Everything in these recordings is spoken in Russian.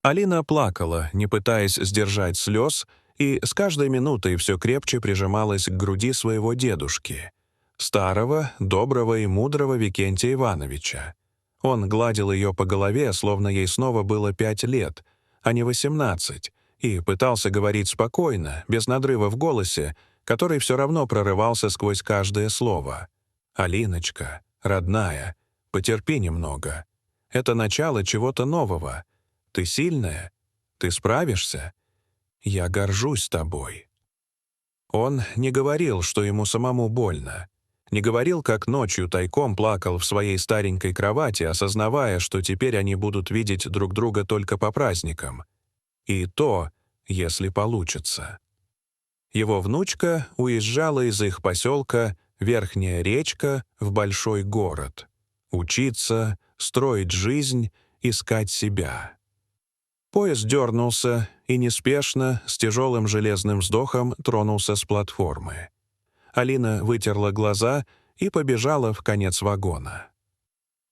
Алина плакала, не пытаясь сдержать слез, и с каждой минутой все крепче прижималась к груди своего дедушки, старого, доброго и мудрого Викентия Ивановича. Он гладил ее по голове, словно ей снова было 5 лет, а не 18, и пытался говорить спокойно, без надрыва в голосе, который все равно прорывался сквозь каждое слово. «Алиночка, родная, потерпи немного. Это начало чего-то нового. Ты сильная? Ты справишься? Я горжусь тобой». Он не говорил, что ему самому больно. Не говорил, как ночью тайком плакал в своей старенькой кровати, осознавая, что теперь они будут видеть друг друга только по праздникам. И то, если получится. Его внучка уезжала из их поселка Верхняя Речка в большой город. Учиться, строить жизнь, искать себя. Поезд дернулся и неспешно, с тяжелым железным вздохом, тронулся с платформы. Алина вытерла глаза и побежала в конец вагона.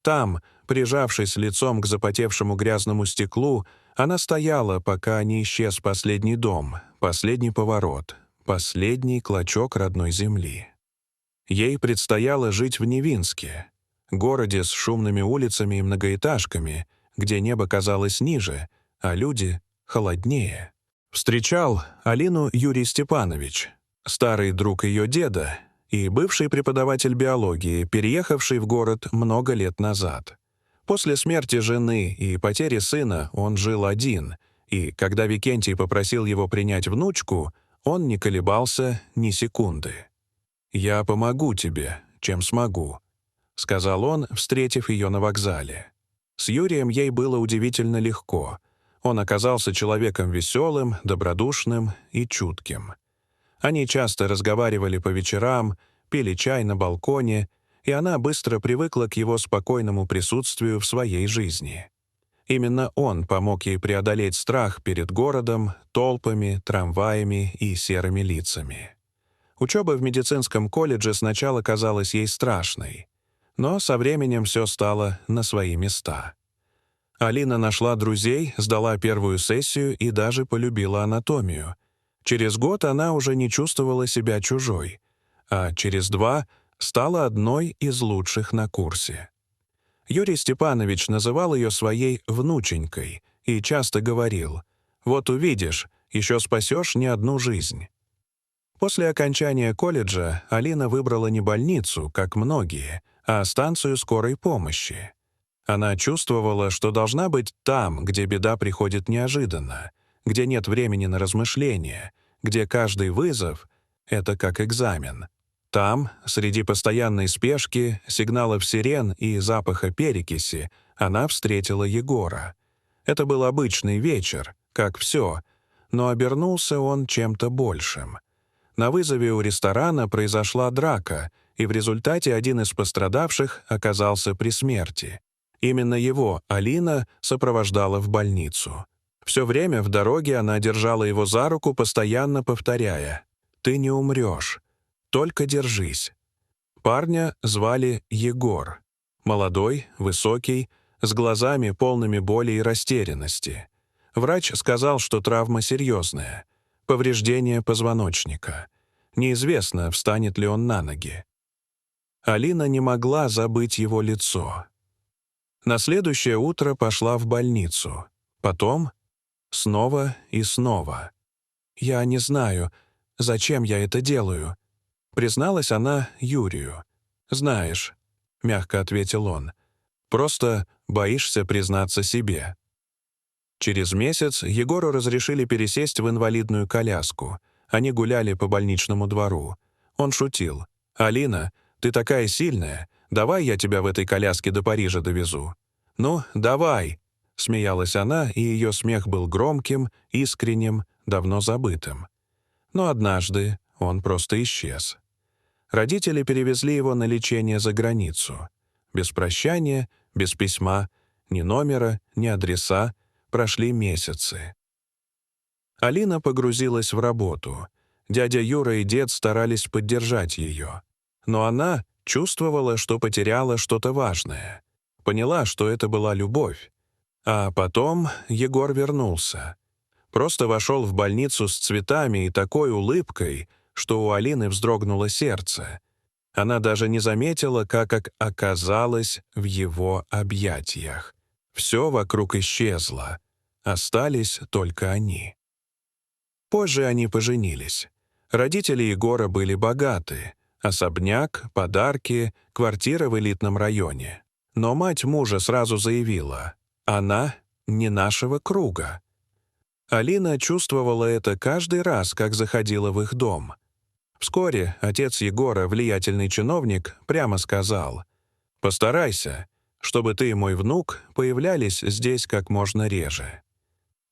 Там, прижавшись лицом к запотевшему грязному стеклу, она стояла, пока не исчез последний дом, последний поворот, последний клочок родной земли. Ей предстояло жить в Невинске, городе с шумными улицами и многоэтажками, где небо казалось ниже, а люди — холоднее. Встречал Алину Юрий Степанович, старый друг ее деда и бывший преподаватель биологии, переехавший в город много лет назад. После смерти жены и потери сына он жил один, и когда Викентий попросил его принять внучку, он не колебался ни секунды. «Я помогу тебе, чем смогу», — сказал он, встретив ее на вокзале. С Юрием ей было удивительно легко. Он оказался человеком веселым, добродушным и чутким. Они часто разговаривали по вечерам, пили чай на балконе, и она быстро привыкла к его спокойному присутствию в своей жизни. Именно он помог ей преодолеть страх перед городом, толпами, трамваями и серыми лицами. Учеба в медицинском колледже сначала казалась ей страшной, но со временем все стало на свои места. Алина нашла друзей, сдала первую сессию и даже полюбила анатомию. Через год она уже не чувствовала себя чужой, а через 2 стала одной из лучших на курсе. Юрий Степанович называл ее своей внученькой и часто говорил: «Вот увидишь, еще спасешь не одну жизнь». После окончания колледжа Алина выбрала не больницу, как многие, а станцию скорой помощи. Она чувствовала, что должна быть там, где беда приходит неожиданно, где нет времени на размышления, где каждый вызов — это как экзамен. Там, среди постоянной спешки, сигналов сирен и запаха перекиси, она встретила Егора. Это был обычный вечер, как все, но обернулся он чем-то большим. На вызове у ресторана произошла драка, и в результате один из пострадавших оказался при смерти. Именно его Алина сопровождала в больницу. Все время в дороге она держала его за руку, постоянно повторяя: «Ты не умрешь, только держись». Парня звали Егор. Молодой, высокий, с глазами полными боли и растерянности. Врач сказал, что травма серьезная. Повреждение позвоночника. Неизвестно, встанет ли он на ноги. Алина не могла забыть его лицо. На следующее утро пошла в больницу. Потом снова и снова. «Я не знаю, зачем я это делаю», — призналась она Юрию. «Знаешь», — мягко ответил он, — «просто боишься признаться себе». Через месяц Егору разрешили пересесть в инвалидную коляску. Они гуляли по больничному двору. Он шутил: «Алина, ты такая сильная, давай я тебя в этой коляске до Парижа довезу». «Ну, давай», — смеялась она, и ее смех был громким, искренним, давно забытым. Но однажды он просто исчез. Родители перевезли его на лечение за границу. Без прощания, без письма, ни номера, ни адреса. Прошли месяцы. Алина погрузилась в работу. Дядя Юра и дед старались поддержать ее. Но она чувствовала, что потеряла что-то важное. Поняла, что это была любовь. А потом Егор вернулся. Просто вошел в больницу с цветами и такой улыбкой, что у Алины вздрогнуло сердце. Она даже не заметила, как оказалась в его объятиях. Все вокруг исчезло. Остались только они. Позже они поженились. Родители Егора были богаты. Особняк, подарки, квартира в элитном районе. Но мать мужа сразу заявила: «Она не нашего круга». Алина чувствовала это каждый раз, как заходила в их дом. Вскоре отец Егора, влиятельный чиновник, прямо сказал: «Постарайся, чтобы ты и мой внук появлялись здесь как можно реже».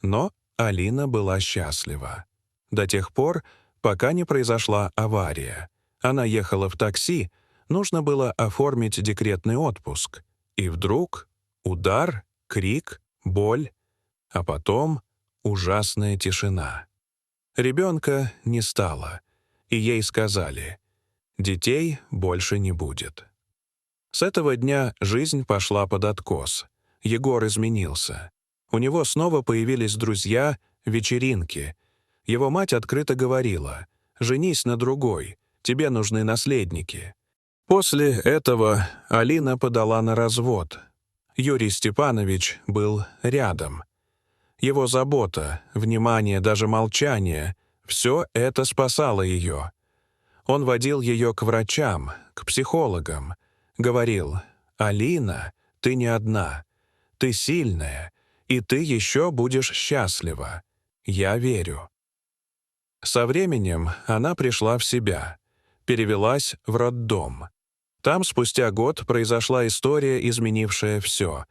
Но Алина была счастлива. До тех пор, пока не произошла авария. Она ехала в такси, нужно было оформить декретный отпуск. И вдруг удар, крик, боль, а потом ужасная тишина. Ребенка не стало, и ей сказали: «Детей больше не будет». С этого дня жизнь пошла под откос. Егор изменился. У него снова появились друзья, вечеринки. Его мать открыто говорила: «Женись на другой, тебе нужны наследники». После этого Алина подала на развод. Юрий Степанович был рядом. Его забота, внимание, даже молчание — все это спасало ее. Он водил ее к врачам, к психологам. Говорил: «Алина, ты не одна. Ты сильная, и ты еще будешь счастлива. Я верю». Со временем она пришла в себя, перевелась в роддом. Там спустя год произошла история, изменившая все.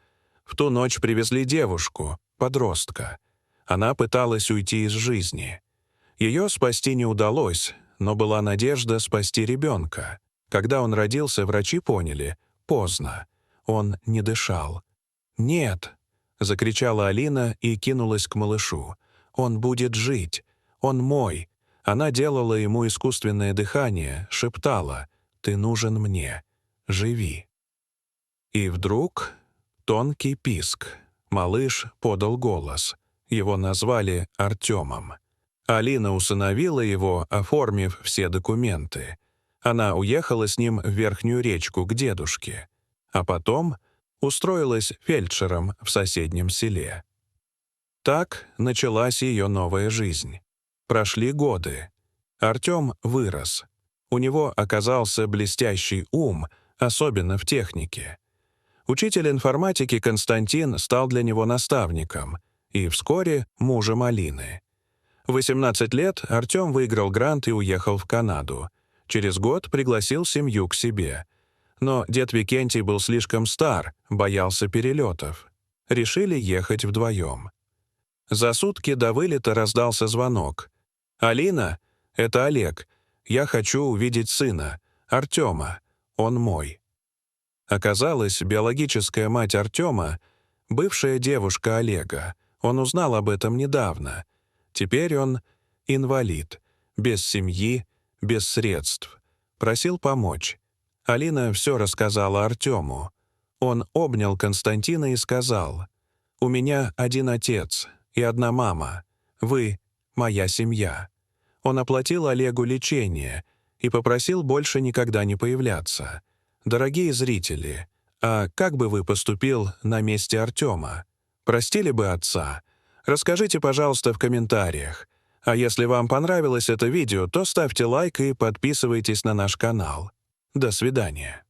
В ту ночь привезли девушку, подростка. Она пыталась уйти из жизни. Ее спасти не удалось, но была надежда спасти ребенка. Когда он родился, врачи поняли — поздно. Он не дышал. «Нет!» — закричала Алина и кинулась к малышу. «Он будет жить! Он мой!» Она делала ему искусственное дыхание, шептала: «Ты нужен мне! Живи!» И вдруг тонкий писк. Малыш подал голос. Его назвали Артемом. Алина усыновила его, оформив все документы. Она уехала с ним в Верхнюю Речку к дедушке, а потом устроилась фельдшером в соседнем селе. Так началась ее новая жизнь. Прошли годы. Артем вырос. У него оказался блестящий ум, особенно в технике. Учитель информатики Константин стал для него наставником и вскоре мужем Алины. В 18 лет Артем выиграл грант и уехал в Канаду. Через год пригласил семью к себе. Но дед Викентий был слишком стар, боялся перелетов. Решили ехать вдвоем. За сутки до вылета раздался звонок. «Алина, это Олег. Я хочу увидеть сына, Артема. Он мой». Оказалось, биологическая мать Артема — бывшая девушка Олега. Он узнал об этом недавно. Теперь он инвалид, без семьи, без средств. Просил помочь. Алина все рассказала Артему. Он обнял Константина и сказал: «У меня один отец и одна мама. Вы — моя семья». Он оплатил Олегу лечение и попросил больше никогда не появляться. Дорогие зрители, а как бы вы поступил на месте Артема? Простили бы отца? Расскажите, пожалуйста, в комментариях. А если вам понравилось это видео, то ставьте лайк и подписывайтесь на наш канал. До свидания.